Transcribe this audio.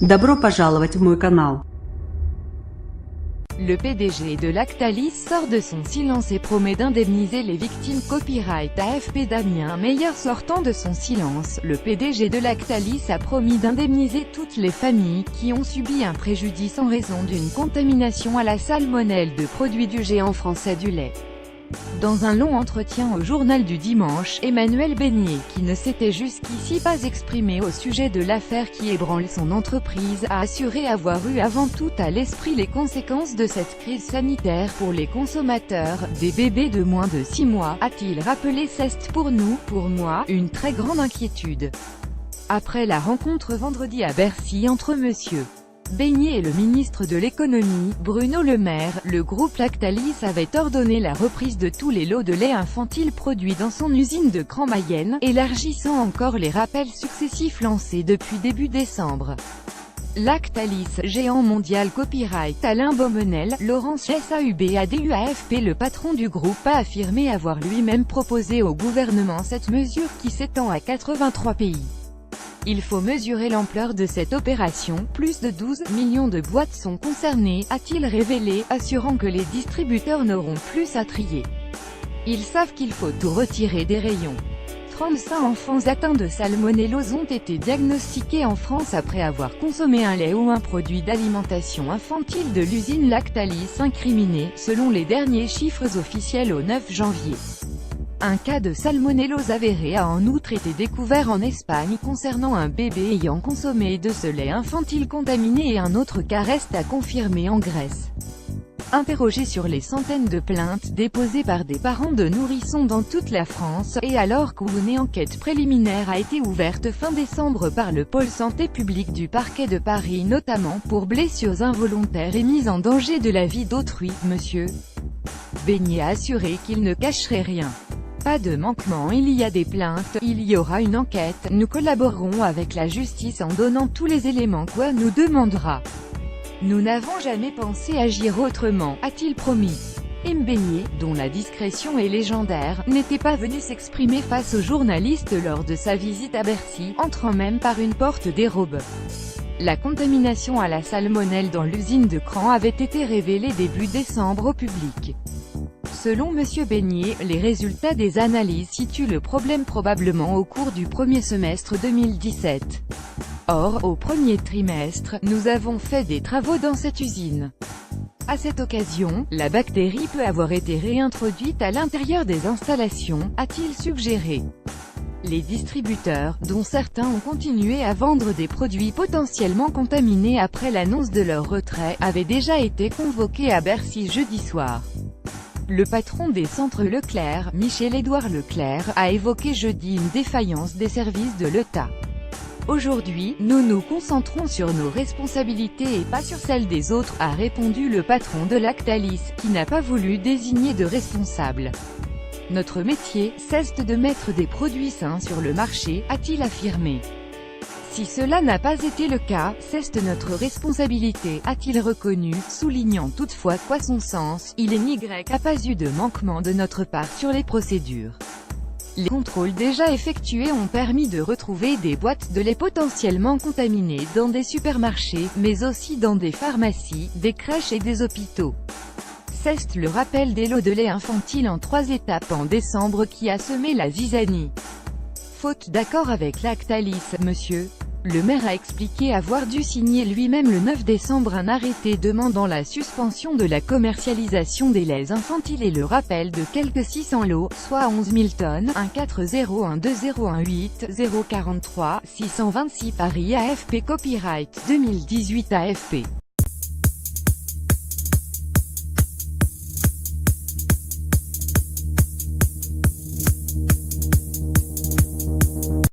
Добро пожаловать в мой канал. Le PDG de Lactalis sort de son silence et promet d'indemniser les victimes. Copyright AFP. Damien Meyer. Sortant de son silence, le PDG de Lactalis a promis d'indemniser toutes les familles qui ont subi un préjudice en raison d'une contamination à la salmonelle de produits du géant français du lait. Dans un long entretien au Journal du Dimanche, Emmanuel Beignet, qui ne s'était jusqu'ici pas exprimé au sujet de l'affaire qui ébranle son entreprise, a assuré avoir eu avant tout à l'esprit les conséquences de cette crise sanitaire pour les consommateurs, des bébés de moins de 6 mois, a-t-il rappelé. C'est pour nous, pour moi, une très grande inquiétude. Après la rencontre vendredi à Bercy entre Monsieur Beignet et le ministre de l'économie, Bruno Le Maire, le groupe Lactalis avait ordonné la reprise de tous les lots de lait infantile produits dans son usine de Grand-Mayenne, élargissant encore les rappels successifs lancés depuis début décembre. Lactalis, géant mondial. Copyright Alain Beaumenel, Laurence SAUB AFP. Le patron du groupe a affirmé avoir lui-même proposé au gouvernement cette mesure qui s'étend à 83 pays. Il faut mesurer l'ampleur de cette opération, plus de 12 millions de boîtes sont concernées, a-t-il révélé, assurant que les distributeurs n'auront plus à trier. Ils savent qu'il faut tout retirer des rayons. 35 enfants atteints de salmonellose ont été diagnostiqués en France après avoir consommé un lait ou un produit d'alimentation infantile de l'usine Lactalis incriminée, selon les derniers chiffres officiels au 9 janvier. Un cas de salmonellose avéré a en outre été découvert en Espagne concernant un bébé ayant consommé de ce lait infantile contaminé et un autre cas reste à confirmer en Grèce. Interrogé sur les centaines de plaintes déposées par des parents de nourrissons dans toute la France, et alors qu'une enquête préliminaire a été ouverte fin décembre par le pôle santé publique du parquet de Paris notamment pour blessures involontaires et mise en danger de la vie d'autrui, Monsieur Beignet a assuré qu'il ne cacherait rien. Pas de manquement, il y a des plaintes, il y aura une enquête, nous collaborerons avec la justice en donnant tous les éléments qu'on nous demandera. Nous n'avons jamais pensé agir autrement, a-t-il promis. Beignet, dont la discrétion est légendaire, n'était pas venu s'exprimer face aux journalistes lors de sa visite à Bercy, entrant même par une porte dérobée. La contamination à la salmonelle dans l'usine de Cran avait été révélée début décembre au public. Selon Monsieur Beignet, les résultats des analyses situent le problème probablement au cours du premier semestre 2017. Or, au premier trimestre, nous avons fait des travaux dans cette usine. À cette occasion, la bactérie peut avoir été réintroduite à l'intérieur des installations, a-t-il suggéré. Les distributeurs, dont certains ont continué à vendre des produits potentiellement contaminés après l'annonce de leur retrait, avaient déjà été convoqués à Bercy jeudi soir. Le patron des centres Leclerc, Michel-Édouard Leclerc, a évoqué jeudi une défaillance des services de l'État. Aujourd'hui, nous nous concentrons sur nos responsabilités et pas sur celles des autres, a répondu le patron de Lactalis, qui n'a pas voulu désigner de responsable. Notre métier, c'est de mettre des produits sains sur le marché, a-t-il affirmé. Si cela n'a pas été le cas, c'est notre responsabilité, a-t-il reconnu, soulignant toutefois qu'à son sens, il n'y a pas eu de manquement de notre part sur les procédures. Les contrôles déjà effectués ont permis de retrouver des boîtes de lait potentiellement contaminées dans des supermarchés, mais aussi dans des pharmacies, des crèches et des hôpitaux. C'est le rappel des lots de lait infantile en 3 étapes en décembre qui a semé la zizanie. Faute d'accord avec Lactalis, Monsieur Le Maire a expliqué avoir dû signer lui-même le 9 décembre un arrêté demandant la suspension de la commercialisation des laits infantiles et le rappel de quelques 600 lots, soit 11 000 tonnes, 1402018 043 626 Paris AFP. Copyright 2018 AFP.